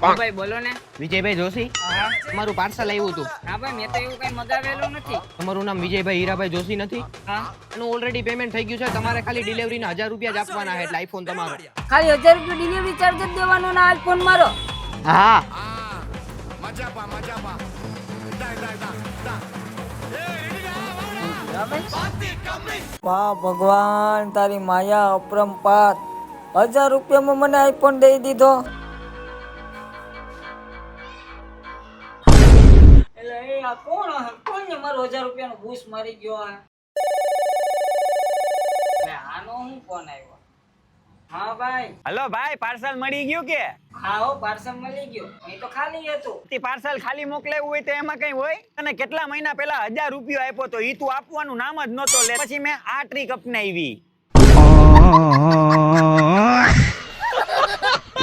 ભાઈ બોલો ને. વિજયભાઈ જોશી, હા તમારું પાર્સલ આવ્યું હતું. હા ભાઈ મેં તો એવું કઈ મગાવેલું નથી. તમારું નામ વિજયભાઈ હીરાભાઈ જોશી નથી? હા એનું ઓલરેડી પેમેન્ટ થઈ ગયું છે. તમારે ખાલી ડિલિવરીના 1000 રૂપિયા જ આપવાના છે, એટલે આઈફોન તમારો. ખાલી 1000 રૂપિયા ડિલિવરી ચાર્જ જ દેવાનો ના આઈફોન મારો. હા વાહ ભગવાન, તારી માયા અપરંપાર. 1000 રૂપિયામાં મને આઈફોન દઈ દીધો. એટલે એ આ કોણ હે? કોણ મારો 1000 રૂપિયાનો બૂસ મારી ગયો આ? એટલે આનો હું ફોન આવ્યો? હા ભાઈ. હલો ભાઈ, પાર્સલ મળી ગયું કે? હા હો, પાર્સલ મળી ગયો. અહીં તો ખાલી હતું. તે પાર્સલ ખાલી મોકલાવ્યું હોય તો એમાં કઈ હોય? અને કેટલા મહિના પહેલા 1000 રૂપિયા આપ્યો તો ઈ તું આપવાનું નામ જ નહોતો લે. પછી મેં આ ટ્રીક અપનાવી.